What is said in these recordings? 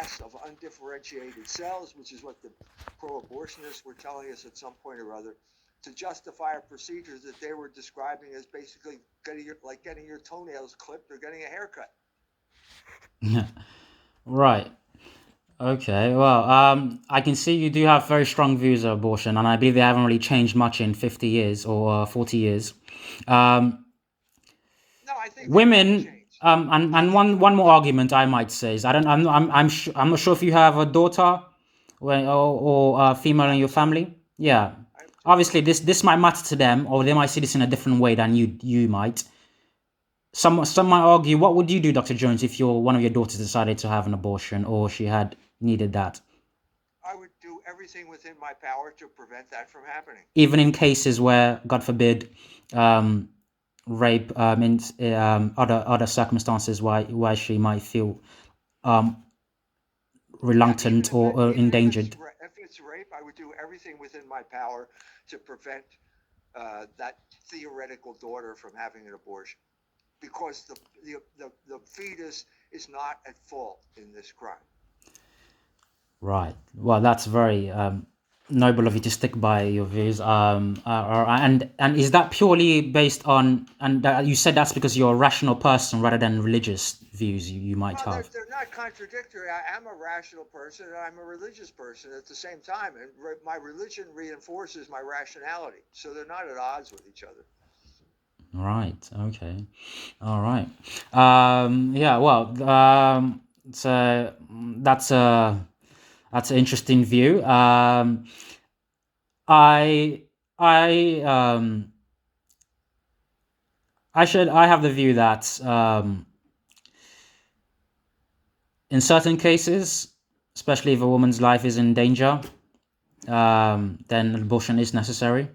mass of undifferentiated cells, which is what the pro-abortionists were telling us at some point or other, to justify a procedure that they were describing as basically getting your toenails clipped or getting a haircut. Right. Okay. Well, I can see you do have very strong views of abortion, and I believe they haven't really changed much in 50 years or 40 years. Um, No, I think they will Women. change. And one more argument I might say is I don't I'm not sure if you have a daughter or a female I in have your two. family. Yeah, I have two. obviously this might matter to them, or they might see this in a different way than you might. Some might argue, what would you do, Dr. Jones, if your one of your daughters decided to have an abortion or she had needed that? I would do everything within my power to prevent that from happening. Even in cases where, God forbid, um, rape, in other circumstances why she might feel um, Yeah, even reluctant if it, or even endangered. if it's rape, I would do everything within my power to prevent that theoretical daughter from having an abortion, because the fetus is not at fault in this crime. Right. Well, that's very noble of you to stick by your views. And is that purely based on? And you said that's because you're a rational person rather than religious views you might Well, have. they're not contradictory. I am a rational person and I'm a religious person at the same time, and my religion reinforces my rationality, so they're not at odds with each other. Right. Okay. All right. Yeah. Well. So that's an interesting view. I I I have the view that in certain cases, especially if a woman's life is in danger, then abortion is necessary.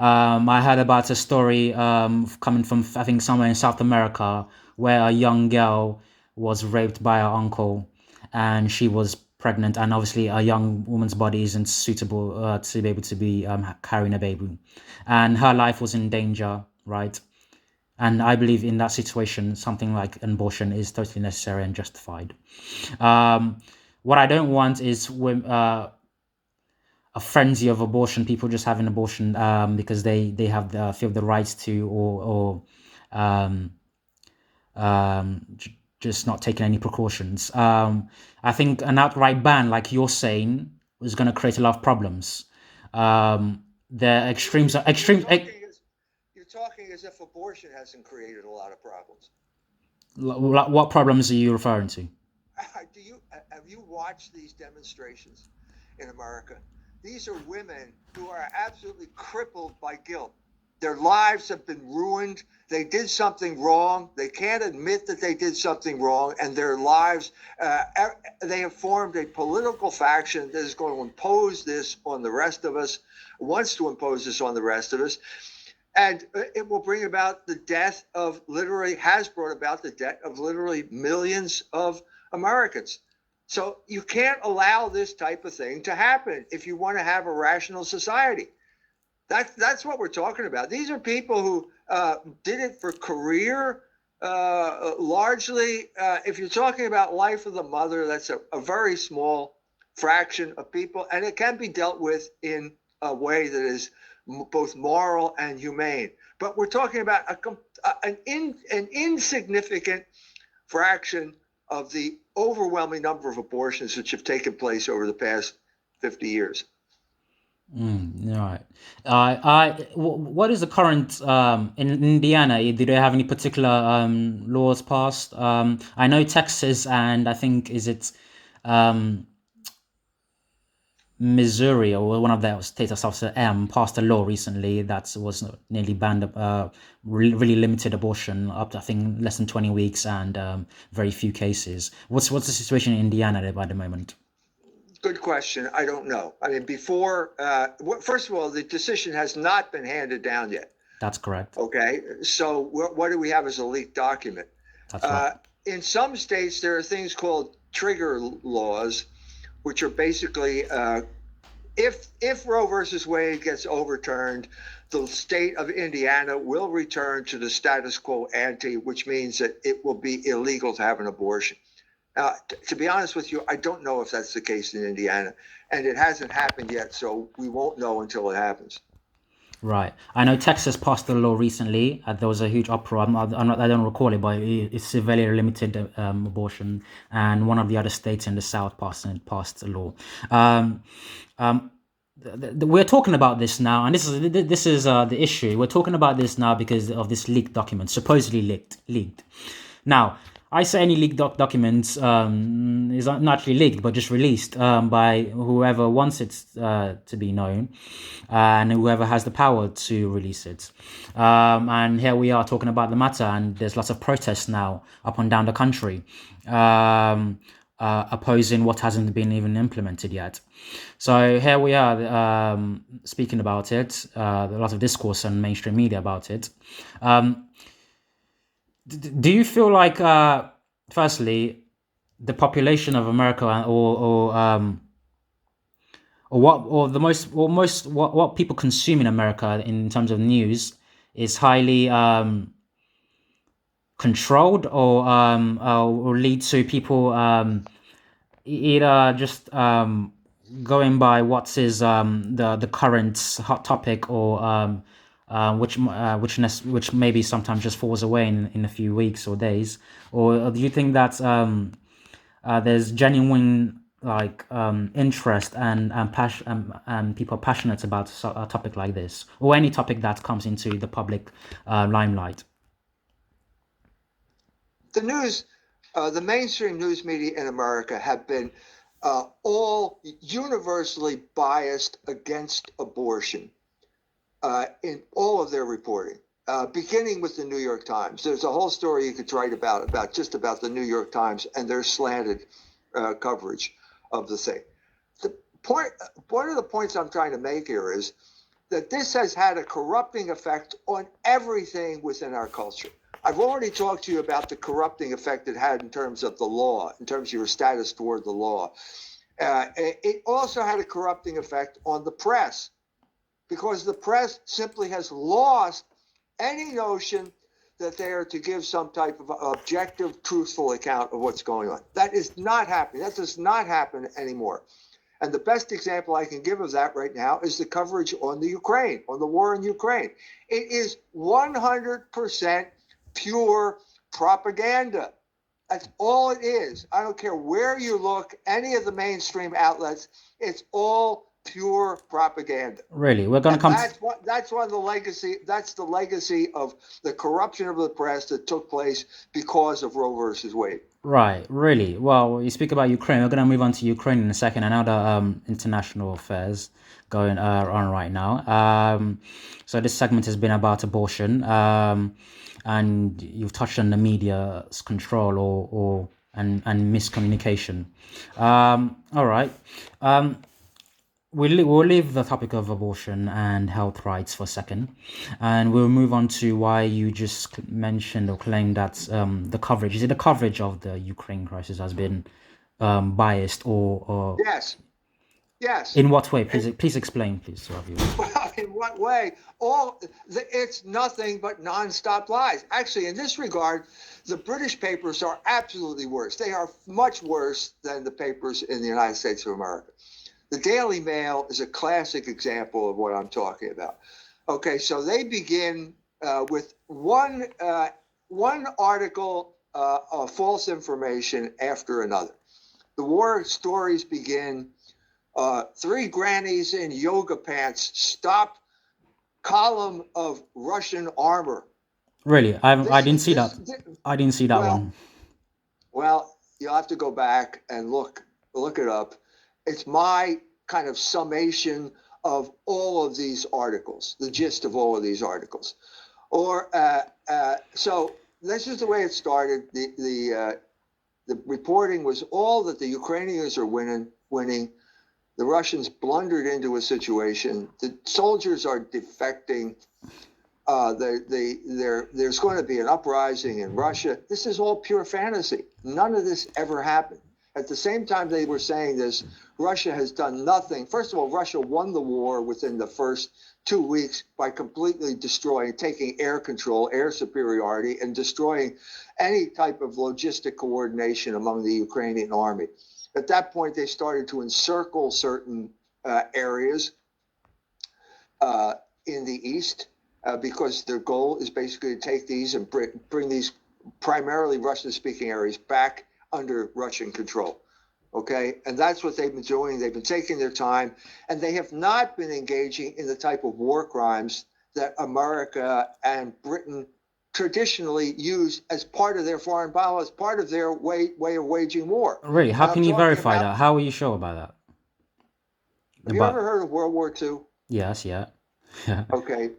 I heard about a story coming from, I think, somewhere in South America, where a young girl was raped by her uncle, and she was pregnant, and obviously a young woman's body isn't suitable to be able to be carrying a baby, and her life was in danger, right? And I believe in that situation, something like an abortion is totally necessary and justified. Um, what I don't want is a frenzy of abortion, people just having abortion because they have feel the rights to, or um, just not taking any precautions. I think an outright ban, like you're saying, is going to create a lot of problems. The extremes are extreme. You're talking as if abortion hasn't created a lot of problems. What problems are you referring to? Do you have you watched these demonstrations in America? These are women who are absolutely crippled by guilt. Their lives have been ruined. They did something wrong. They can't admit that they did something wrong, and their lives. They have formed a political faction that is going to impose this on the rest of us. Wants to impose this on the rest of us, and it will bring about the death of literally has brought about the death of literally millions of Americans. So you can't allow this type of thing to happen if you want to have a rational society. That's what we're talking about. These are people who did it for career. Largely, if you're talking about life of the mother, that's a very small fraction of people, and it can be dealt with in a way that is both moral and humane. But we're talking about an insignificant fraction of the overwhelming number of abortions which have taken place over the past 50 years. Right. What is the current in Indiana? Do they have any particular laws passed? I know Texas and I think is it um, Missouri or one of the states of South passed a law recently that was nearly banned really limited abortion up to I think less than 20 weeks and very few cases. What's the situation in Indiana at the moment? Good question. I don't know. I mean, first of all, the decision has not been handed down yet. That's correct. Okay. So what do we have as a leaked document? That's right. Uh, in some states, there are things called trigger laws, which are basically if Roe versus Wade gets overturned, the state of Indiana will return to the status quo ante, which means that it will be illegal to have an abortion. To be honest with you, I don't know if that's the case in Indiana, and it hasn't happened yet, so we won't know until it happens. Right. I know Texas passed a law recently. There was a huge uproar. I don't recall it, but it's severely limited abortion. And one of the other states in the South passed a law. Um, um, we're talking about this now, and this is the issue. We're talking about this now because of this leaked document, supposedly leaked. Now, I say any leaked documents is not actually leaked, but just released by whoever wants it to be known, and whoever has the power to release it. And here we are talking about the matter, and there's lots of protests now up and down the country, opposing what hasn't been even implemented yet. So here we are speaking about it. A lot of discourse on mainstream media about it. Do you feel like, firstly, the population of America, or the most what people consume in America in terms of news is highly controlled, or lead to people either just going by what is the current hot topic, or which maybe sometimes just falls away in a few weeks or days, or do you think that there's genuine interest and passion, and people are passionate about a topic like this, or any topic that comes into the public limelight? The news, the mainstream news media in America have been all universally biased against abortion in all of their reporting, beginning with the New York Times. There's a whole story you could write about the New York Times and their slanted coverage of the thing. One of the points I'm trying to make here is that this has had a corrupting effect on everything within our culture. I've already talked to you about the corrupting effect it had in terms of the law, in terms of your status toward the law. It also had a corrupting effect on the press, because the press simply has lost any notion that they are to give some type of objective, truthful account of what's going on. That is not happening. That does not happen anymore. And the best example I can give of that right now is the coverage on the Ukraine, on the war in Ukraine. It is 100% pure propaganda. That's all it is. I don't care where you look, any of the mainstream outlets, it's all pure propaganda. Really, we're going to come. That's one of the legacy. That's the legacy of the corruption of the press that took place because of Roe versus Wade. Right, really. Well, you speak about Ukraine. We're going to move on to Ukraine in a second, and other international affairs going on right now. So this segment has been about abortion, and you've touched on the media's control and miscommunication. All right. We'll leave the topic of abortion and health rights for a second, and we'll move on to why you just mentioned or claimed that the coverage of the Ukraine crisis has been biased, or Yes. In what way? Please explain, please, Ravi. Well, in what way? It's nothing but nonstop lies. Actually, in this regard, the British papers are absolutely worse. They are much worse than the papers in the United States of America. The Daily Mail is a classic example of what I'm talking about. Okay, so they begin with one article of false information after another. The war stories begin. 3 grannies in yoga pants stop column of Russian armor. Really, I didn't see that. I didn't see that one. Well, you'll have to go back and look it up. It's my kind of summation of all of these articles, the gist of all of these articles. So this is the way it started. The reporting was all that the Ukrainians are winning. The Russians blundered into a situation. The soldiers are defecting. There's going to be an uprising in Russia. This is all pure fantasy. None of this ever happened. at the same time they were saying this, Russia has done nothing. First of all, Russia won the war within the first 2 weeks by completely destroying, taking air control, air superiority, and destroying any type of logistic coordination among the Ukrainian army. At that point, they started to encircle certain areas in the east because their goal is basically to take these and bring these primarily Russian-speaking areas back under Russian control. Okay, and that's what they've been doing. They've been taking their time, and they have not been engaging in the type of war crimes that America and Britain traditionally use as part of their foreign policy, as part of their way of waging war. Really? How And can I'm you talking verify about- that? How are you sure about that? Have you ever heard of World War II? Yes, yeah. Okay.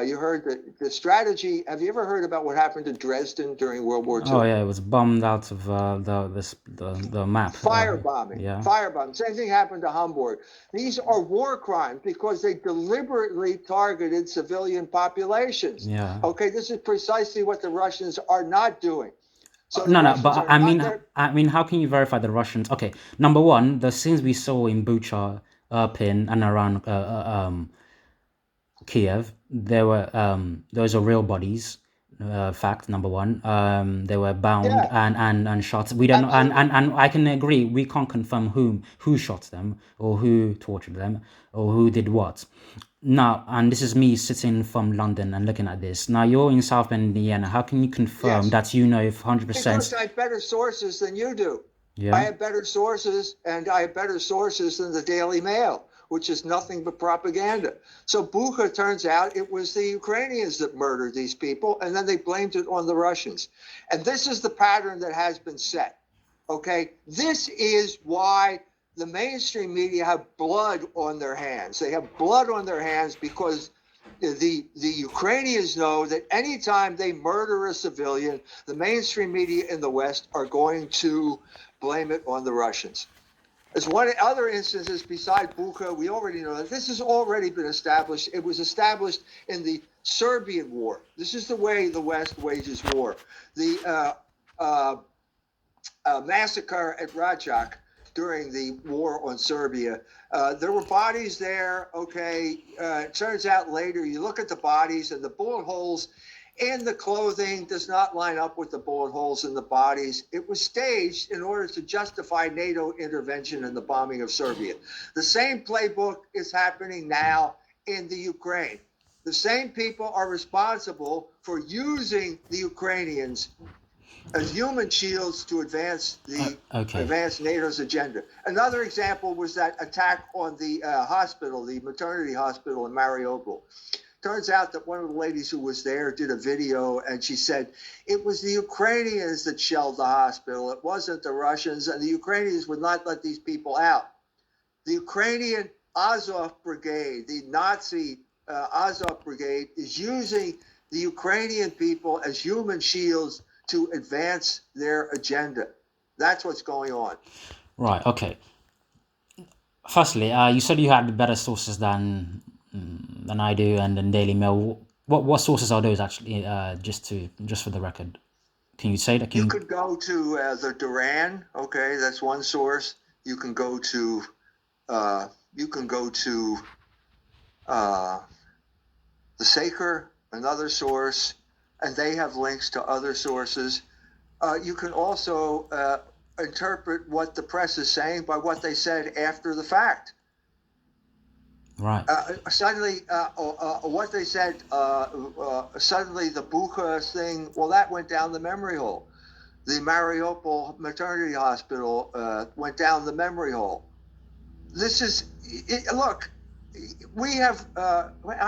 You heard the strategy. Have you ever heard about what happened to Dresden during World War II? Oh yeah, it was bombed out of the map. Firebombing. Yeah. Firebombing. Same thing happened to Hamburg. These are war crimes because they deliberately targeted civilian populations. Yeah. Okay, this is precisely what the Russians are not doing. So No, the no, Russians but are I not mean, there- how can you verify the Russians? Okay, number one, the scenes we saw in Bucha, Irpin, and around Kiev, those are real bodies. Fact number one. They were bound Yeah. and shot. We don't know, Absolutely. and I can agree. We can't confirm who shot them or who tortured them or who did what. Now, and this is me sitting from London and looking at this. Now, you're in South Bend, Indiana. How can you confirm Yes. that you know 100%? Because I have better sources than you do. Yeah. I have better sources, and I have better sources than the Daily Mail, which is nothing but propaganda. So Bucha, turns out it was the Ukrainians that murdered these people, and then they blamed it on the Russians. And this is the pattern that has been set. Okay, this is why the mainstream media have blood on their hands. They have blood on their hands because the Ukrainians know that anytime they murder a civilian, the mainstream media in the West are going to blame it on the Russians. As one other instances besides Bucha, we already know that this has already been established. It was established in the Serbian War. This is the way the West wages war. The massacre at Rajak during the war on Serbia. There were bodies there, okay. It turns out later, you look at the bodies and the bullet holes in the clothing does not line up with the bullet holes in the bodies. It was staged in order to justify NATO intervention in the bombing of Serbia. The same playbook is happening now in the Ukraine. The same people are responsible for using the Ukrainians as human shields to advance advance NATO's agenda. Another example was that attack on the hospital, the maternity hospital in Mariupol. Turns out that one of the ladies who was there did a video, and she said it was the Ukrainians that shelled the hospital. It wasn't the Russians, and the Ukrainians would not let these people out. The Ukrainian Azov Brigade, the Nazi Azov Brigade, is using the Ukrainian people as human shields to advance their agenda. That's what's going on. Right, okay. Firstly, you said you had better sources than I do, and then Daily Mail. What sources are those actually? Just for the record, can you say that? You could go to the Duran. Okay, that's one source. You can go to the Saker, another source, and they have links to other sources. You can also interpret what the press is saying by what they said after the fact. Right. Suddenly, what they said, suddenly the Bucha thing, well, that went down the memory hole. The Mariupol maternity hospital went down the memory hole. This is, look, we have,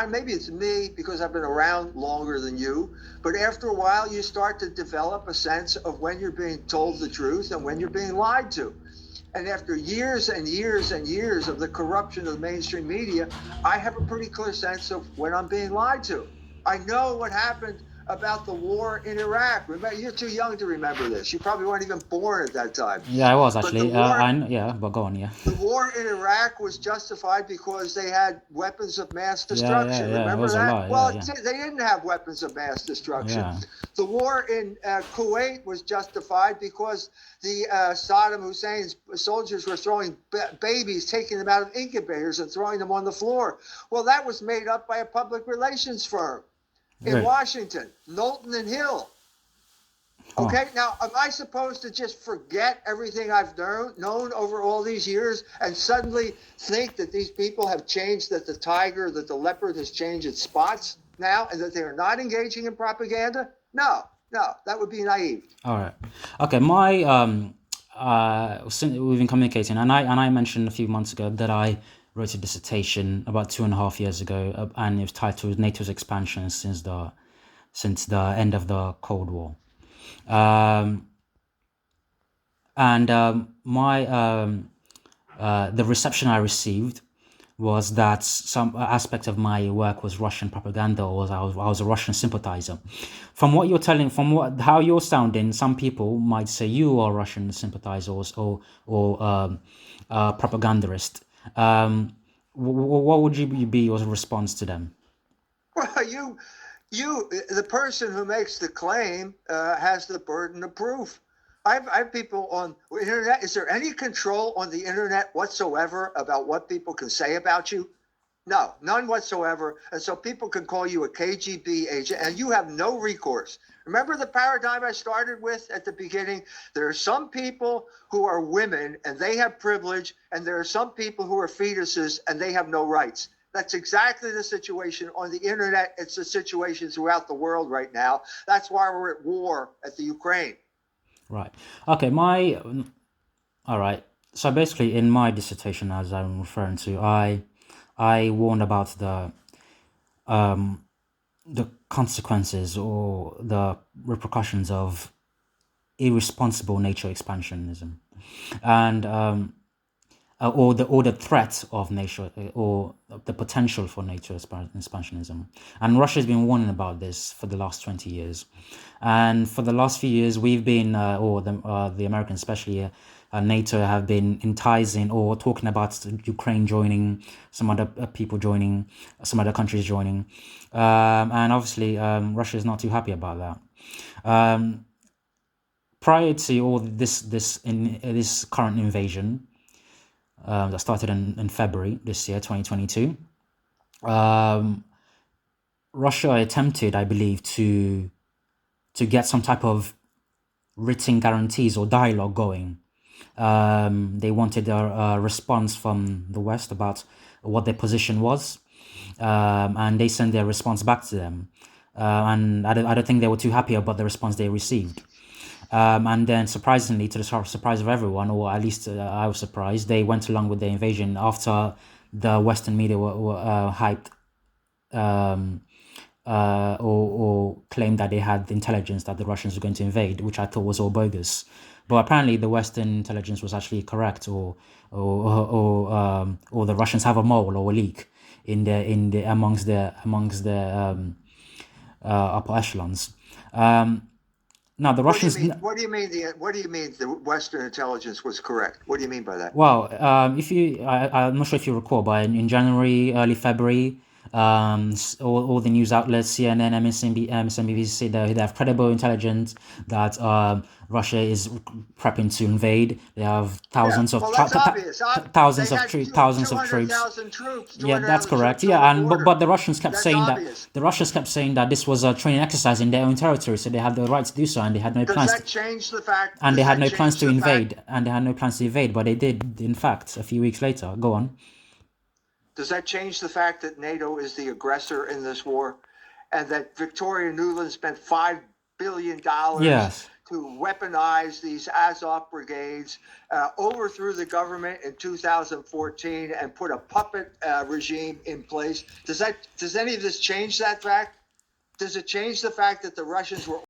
maybe it's me because I've been around longer than you, but after a while you start to develop a sense of when you're being told the truth and when you're being lied to. And after years and years and years of the corruption of the mainstream media, I have a pretty clear sense of when I'm being lied to. I know what happened about the war in Iraq. Remember, you're too young to remember this. You probably weren't even born at that time. Yeah, I was But the actually. war Yeah, but go on. Yeah. the war in Iraq was justified because they had weapons of mass Yeah, yeah, destruction. yeah. It Remember was a that? lie. Well, Yeah, yeah, they didn't have weapons of mass destruction. yeah. The war in Kuwait was justified because the Saddam Hussein's soldiers were throwing babies, taking them out of incubators and throwing them on the floor. Well, that was made up by a public relations firm in Right. Washington, Knowlton and Hill. Huh. Okay, now am I supposed to just forget everything I've known over all these years and suddenly think that these people have changed, that the tiger, that the leopard has changed its spots now, and that they are not engaging in propaganda? No, that would be naive. All right. Okay. Since we've been communicating, and I mentioned a few months ago that I wrote a dissertation about 2.5 years ago, and it was titled "NATO's Expansion since the end of the Cold War." The reception I received was that some aspect of my work was Russian propaganda, or I was a Russian sympathizer. From what you're telling, how you're sounding, some people might say you are Russian sympathizers or propagandist. What would you be your response to them? Well, the person who makes the claim has the burden of proof. I have people on the internet. Is there any control on the internet whatsoever about what people can say about you? No, none whatsoever. And so people can call you a KGB agent and you have no recourse. Remember the paradigm I started with at the beginning? There are some people who are women and they have privilege, and there are some people who are fetuses and they have no rights. That's exactly the situation on the internet. It's the situation throughout the world right now. That's why we're at war at the Ukraine. Right. Okay. All right. So basically, in my dissertation, as I'm referring to, I warned about the consequences or the repercussions of irresponsible nature expansionism, and or the threat of nature, or the potential for nature expansionism. And Russia has been warning about this for the last 20 years. And for the last few years, we've been, or the Americans especially, NATO have been enticing or talking about Ukraine joining, some other people joining, some other countries joining. And obviously, Russia is not too happy about that. Prior to all this current invasion, that started in February this year, 2022. Russia attempted, I believe, to get some type of written guarantees or dialogue going. They wanted a response from the West about what their position was, and they sent their response back to them. And I don't think they were too happy about the response they received. And then, surprisingly, to the surprise of everyone, or at least I was surprised, they went along with the invasion after the Western media were hyped or claimed that they had intelligence that the Russians were going to invade, which I thought was all bogus. But apparently, the Western intelligence was actually correct, or the Russians have a mole or a leak amongst the upper echelons. Now the Russians. What do you mean? What do you mean the Western intelligence was correct? What do you mean by that? Well, I'm not sure if you recall, but in January, early February, all the news outlets, CNN, MSNBC, they have credible intelligence that Russia is prepping to invade. They have thousands of troops. Yeah, that's correct. Yeah, but the Russians kept saying that this was a training exercise in their own territory, so they had the right to do so, and they had no plans. Does that change the fact? And they had no plans to invade, but they did, in fact, a few weeks later. Go on. Does that change the fact that NATO is the aggressor in this war, and that Victoria Nuland spent $5 billion to weaponize these Azov brigades, overthrew the government in 2014, and put a puppet regime in place? Does any of this change that fact? Does it change the fact that the Russians were